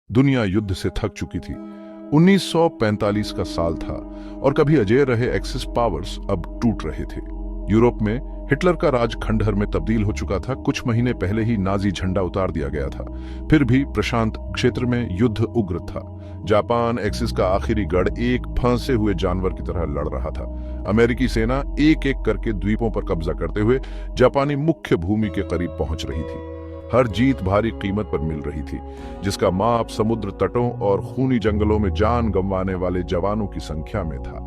दुनिया युद्ध से थक चुकी थी। 1945 का साल था और कभी अजेय रहे एक्सिस पावर्स अब टूट रहे थे। यूरोप में हिटलर का राज खंडहर में तब्दील हो चुका था। कुछ महीने पहले ही नाजी झंडा उतार दिया गया था। फिर भी प्रशांत क्षेत्र में युद्ध उग्र था। जापान एक्सिस का आखिरी गढ़ एक फंसे हुए जानवर की तरह लड़ रहा था। अमेरिकी सेना एक एक करके द्वीपों पर कब्जा करते हुए जापानी मुख्य भूमि के करीब पहुंच रही थी। हर जीत भारी कीमत पर मिल रही थी, जिसका माप समुद्र तटों और खूनी जंगलों में जान गंवाने वाले जवानों की संख्या में था।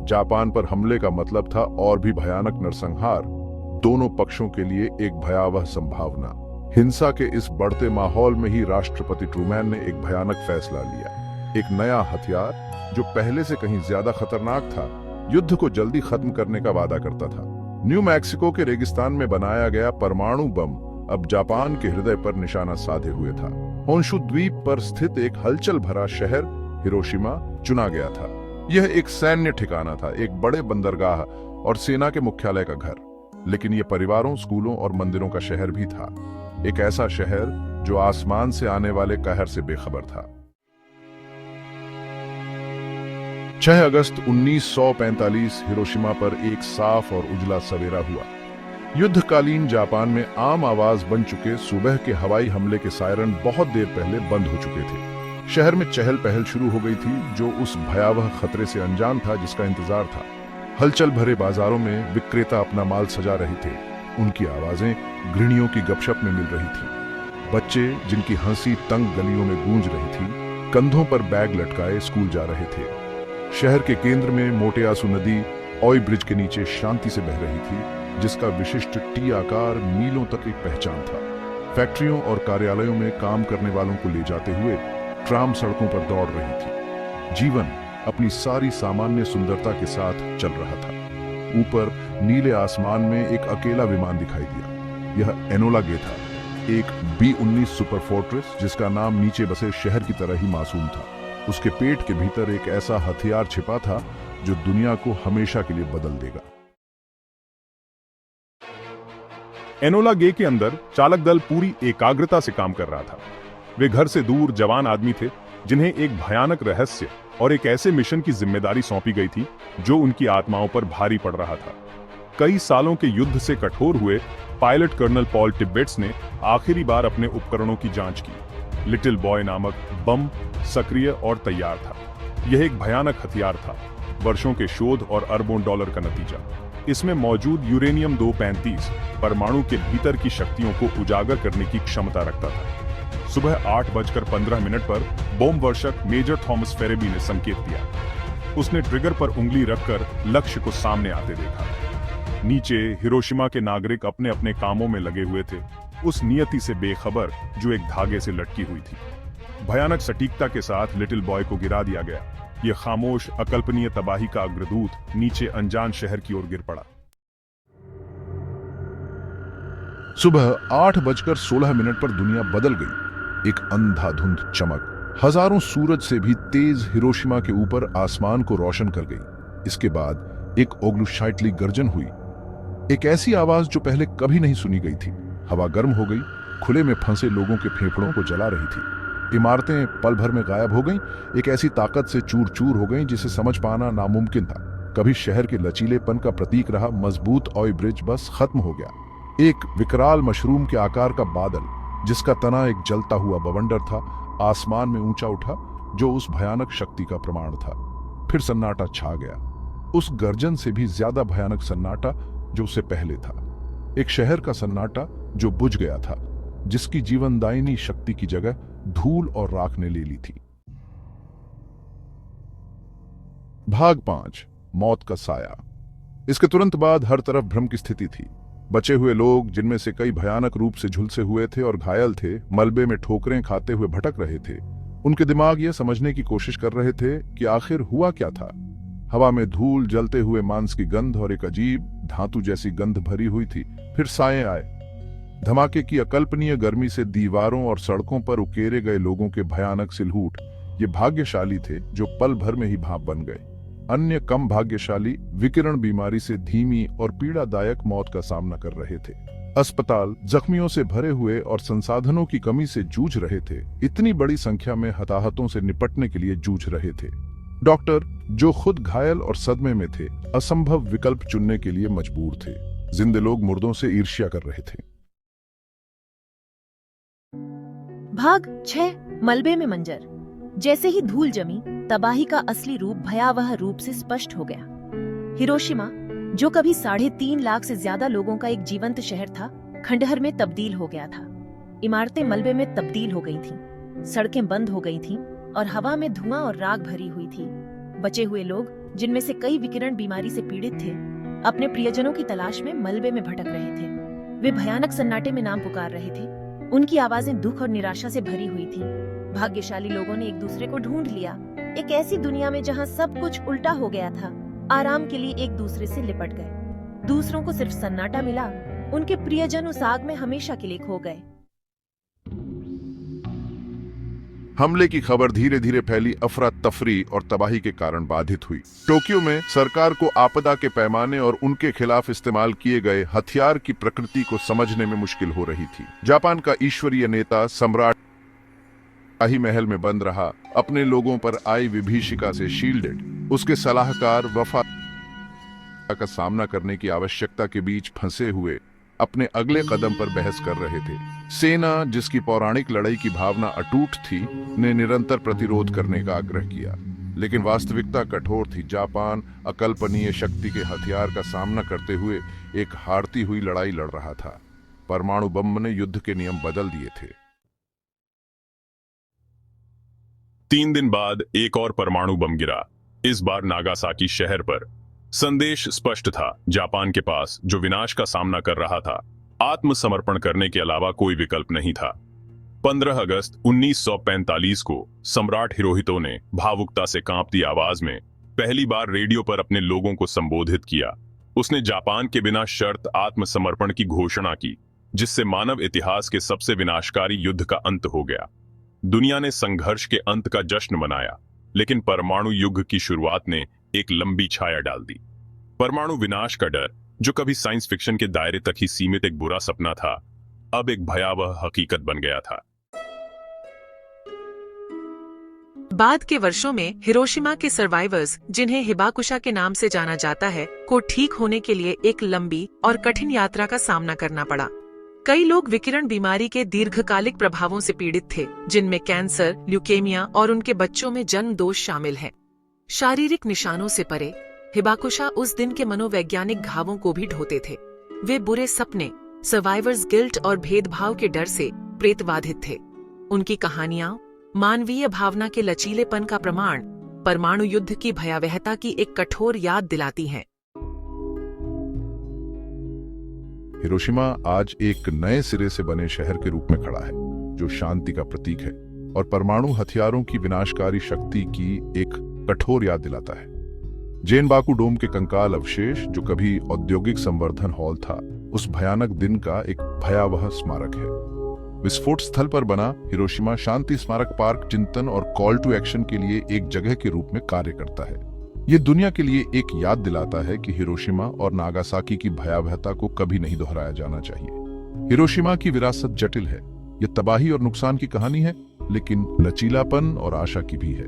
जापान पर हमले का मतलब था और भी भयानक नरसंहार, दोनों पक्षों के लिए एक भयावह संभावना। हिंसा के इस बढ़ते माहौल में ही राष्ट्रपति ट्रूमैन ने एक भयानक फैसला लिया। एक नया हथियार जो पहले से कहीं ज्यादा खतरनाक था, युद्ध को जल्दी खत्म करने का वादा करता था। न्यू मैक्सिको के रेगिस्तान में बनाया गया परमाणु बम अब जापान के हृदय पर निशाना साधे हुए था। होन्शु द्वीप पर स्थित एक हलचल भरा शहर हिरोशिमा चुना गया था। यह एक सैन्य ठिकाना था, एक बड़े बंदरगाह और सेना के मुख्यालय का घर। लेकिन यह परिवारों, स्कूलों और मंदिरों का शहर भी था। एक ऐसा शहर जो आसमान से आने वाले कहर से बेखबर था। 6 अगस्त 1945 हिरोशिमा पर एक साफ और उजला सवेरा हुआ। युद्धकालीन जापान में आम आवाज बन चुके सुबह के हवाई हमले के सायरन बहुत देर पहले बंद हो चुके थे। शहर में चहल पहल शुरू हो गई थी, जो उस भयावह खतरे से अनजान था जिसका इंतजार था। हलचल भरे बाजारों में विक्रेता अपना माल सजा रहे थे। उनकी आवाजें गृहिणियों की गपशप में मिल रही थी। बच्चे जिनकी हंसी तंग गलियों में गूंज रही थी, कंधों पर बैग लटकाए स्कूल जा रहे थे। शहर के केंद्र में मोटेयासु नदी ओई ब्रिज के नीचे शांति से बह रही थी, जिसका विशिष्ट टी आकार मीलों तक एक पहचान था। फैक्ट्रियों और कार्यालयों में काम करने वालों को ले जाते हुए ट्राम सड़कों पर दौड़ रही थी। जीवन अपनी सारी सामान्य सुंदरता के साथ चल रहा था। ऊपर नीले आसमान में एक अकेला विमान दिखाई दिया। यह एनोला गे था, एक B-19 सुपर फोर्ट्रेस जिसका नाम नीचे बसे शहर की तरह ही मासूम था। उसके पेट के भीतर एक ऐसा हथियार छिपा था जो दुनिया को हमेशा के लिए बदल देगा। एनोला गे के अंदर चालक दल पूरी एकाग्रता से काम कर रहा था। वे घर से दूर जवान आदमी थे जिन्हें एक भयानक रहस्य और एक ऐसे मिशन की जिम्मेदारी सौंपी गई थी जो उनकी आत्माओं पर भारी पड़ रहा था। कई सालों के युद्ध से कठोर हुए पायलट कर्नल पॉल टिब्बेट्स ने आखिरी बार अपने उपकरणों की जांच की। लिटिल बॉय नामक बम सक्रिय और तैयार था। यह एक भयानक हथियार था, वर्षों के शोध और अरबों डॉलर का नतीजा। इसमें मौजूद यूरेनियम 235 परमाणु के भीतर की शक्तियों को उजागर करने की क्षमता रखता था। सुबह 8:15 पर बम वर्षक मेजर थॉमस फेरेबी ने संकेत दिया। उसने ट्रिगर पर उंगली रखकर लक्ष्य को सामने आते देखा। नीचे हिरोशिमा के नागरिक अपने अपने कामों में लगे हुए थे, उस नियति से बेखबर जो एक धागे से लटकी हुई थी। भयानक सटीकता के साथ लिटिल बॉय को गिरा दिया गया। यह खामोश अकल्पनीय तबाही का अग्रदूत नीचे अनजान शहर की ओर गिर पड़ा। सुबह 8:16 पर दुनिया बदल गई। एक अंधाधुंध चमक हजारों सूरज से भी तेज हिरोशिमा के ऊपर आसमान को रोशन कर गई। इसके बाद एक ओग्लुशाइटली गर्जन हुई, एक ऐसी आवाज जो पहले कभी नहीं सुनी गई थी। हवा गर्म हो गई, खुले में फंसे लोगों के फेफड़ों को जला रही थी। इमारतें पल भर में गायब हो गईं, एक ऐसी ताकत से चूर चूर हो गईं जिसे समझ पाना नामुमकिन था। कभी शहर के लचीलेपन का प्रतीक रहा मजबूत ओई ब्रिज बस खत्म हो गया। एक विकराल मशरूम के आकार का बादल जिसका तना एक जलता हुआ बवंडर था, आसमान में ऊंचा उठा, जो उस भयानक शक्ति का प्रमाण था। फिर सन्नाटा छा गया, उस गर्जन से भी ज्यादा भयानक सन्नाटा जो उससे पहले था। एक शहर का सन्नाटा जो बुझ गया था, जिसकी जीवनदायिनी शक्ति की जगह धूल और राख ने ले ली थी। भाग 5, मौत का साया। इसके तुरंत बाद हर तरफ भ्रम की स्थिति थी। बचे हुए लोग, जिनमें से कई भयानक रूप से झुलसे हुए थे और घायल थे, मलबे में ठोकरें खाते हुए भटक रहे थे। उनके दिमाग यह समझने की कोशिश कर रहे थे कि आखिर हुआ क्या था। हवा में धूल, जलते हुए मांस की गंध और एक अजीब धातु जैसी गंध भरी हुई थी। फिर साए आए। धमाके की अकल्पनीय गर्मी से दीवारों और सड़कों पर उकेरे गए लोगों के भयानक सिलहूट। ये भाग्यशाली थे जो पल भर में ही भाप बन गए। अन्य कम भाग्यशाली विकिरण बीमारी से धीमी और पीड़ादायक मौत का सामना कर रहे थे। अस्पताल जख्मियों से भरे हुए और संसाधनों की कमी से जूझ रहे थे। इतनी बड़ी संख्या में हताहतों से निपटने के लिए जूझ रहे थे। डॉक्टर, जो खुद घायल और सदमे में थे, असंभव विकल्प चुनने के लिए मजबूर थे। जिंदे लोग मुर्दों से ईर्ष्या कर रहे थे। भाग 6 मलबे में मंजर। जैसे ही धूल जमी, तबाही का असली रूप भयावह रूप से स्पष्ट हो गया। हिरोशिमा, जो कभी 3.5 लाख से ज्यादा लोगों का एक जीवंत शहर था, खंडहर में तब्दील हो गया था। इमारतें मलबे में तब्दील हो गई थीं, सड़कें बंद हो गई थीं और हवा में धुआं और राख भरी हुई थी। बचे हुए लोग, जिनमें से कई विकिरण बीमारी से पीड़ित थे, अपने प्रियजनों की तलाश में मलबे में भटक रहे थे। वे भयानक सन्नाटे में नाम पुकार रहे थे। उनकी आवाजें दुख और निराशा से भरी हुई थीं। भाग्यशाली लोगों ने एक दूसरे को ढूंढ लिया। एक ऐसी दुनिया में जहां सब कुछ उल्टा हो गया था, आराम के लिए एक दूसरे से लिपट गए। दूसरों को सिर्फ सन्नाटा मिला। उनके प्रियजन उस आग में हमेशा के लिए खो गए। हमले की खबर धीरे धीरे फैली, अफरा तफरी और तबाही के कारण बाधित हुई। टोक्यो में सरकार को आपदा के पैमाने और उनके खिलाफ इस्तेमाल किए गए हथियार की प्रकृति को समझने में मुश्किल हो रही थी। जापान का ईश्वरीय नेता सम्राट शाही महल में बंद रहा, अपने लोगों पर आई विभीषिका से शील्डेड। उसके सलाहकार वफा का सामना करने की आवश्यकता के बीच फंसे हुए अपने अगले कदम पर बहस कर रहे थे। सेना, जिसकी पौराणिक लड़ाई की भावना अटूट थी, ने निरंतर प्रतिरोध करने का आग्रह किया, लेकिन वास्तविकता कठोर थी। जापान अकल्पनीय शक्ति के हथियार का सामना करते हुए एक हारती हुई लड़ाई लड़ रहा था। परमाणु बम ने युद्ध के नियम बदल दिए थे। 3 दिन बाद एक और परमाणु बम गिरा, इस बार नागासाकी शहर पर। संदेश स्पष्ट था, जापान के पास, जो विनाश का सामना कर रहा था, आत्मसमर्पण करने के अलावा कोई विकल्प नहीं था। 15 अगस्त 1945 को सम्राट हिरोहितो ने भावुकता से कांपती आवाज में पहली बार रेडियो पर अपने लोगों को संबोधित किया। उसने जापान के बिना शर्त आत्मसमर्पण की घोषणा की, जिससे मानव इतिहास के सबसे विनाशकारी युद्ध का अंत हो गया। दुनिया ने संघर्ष के अंत का जश्न मनाया, लेकिन परमाणु युग की शुरुआत ने एक लंबी छाया डाल दी। परमाणु विनाश का डर, जो कभी साइंस फिक्शन के दायरे तक ही सीमित एक बुरा सपना था, अब एक भयावह हकीकत बन गया था। बाद के वर्षों में हिरोशिमा के सर्वाइवर्स, जिन्हें हिबाकुशा के नाम से जाना जाता है, को ठीक होने के लिए एक लंबी और कठिन यात्रा का सामना करना पड़ा। कई लोग विकिरण बीमारी के दीर्घकालिक प्रभावों से पीड़ित थे, जिनमें कैंसर, ल्यूकेमिया और उनके बच्चों में जन्म दोष शामिल हैं। शारीरिक निशानों से परे, हिबाकुशा उस दिन के मनोवैज्ञानिक घावों को भी ढोते थे। वे बुरे सपने, सर्वाइवर्स गिल्ट और भेदभाव के डर से प्रेतबाधित थे। उनकी कहानियां मानवीय भावना के लचीलेपन का प्रमाण, परमाणु युद्ध की भयावहता की एक कठोर याद दिलाती हैं। हिरोशिमा आज एक नए सिरे से बने शहर के रूप में खड़ा है, जो शांति का प्रतीक है और परमाणु हथियारों की विनाशकारी शक्ति की एक कठोर याद दिलाता है। जेनबाकू डोम के कंकाल अवशेष, जो कभी औद्योगिक संवर्धन हॉल था, उस भयानक दिन का एक भयावह स्मारक है। विस्फोट स्थल पर बना हिरोशिमा शांति स्मारक पार्क चिंतन और कॉल टू एक्शन के लिए एक जगह के रूप में कार्य करता है। ये दुनिया के लिए एक याद दिलाता है कि हिरोशिमा और नागासाकी की भयावहता को कभी नहीं दोहराया जाना चाहिए। हिरोशिमा की विरासत जटिल है। यह तबाही और नुकसान की कहानी है, लेकिन लचीलापन और आशा की भी है।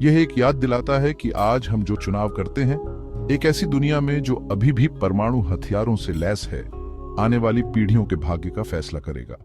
यह एक याद दिलाता है कि आज हम जो चुनाव करते हैं, एक ऐसी दुनिया में जो अभी भी परमाणु हथियारों से लैस है, आने वाली पीढ़ियों के भाग्य का फैसला करेगा।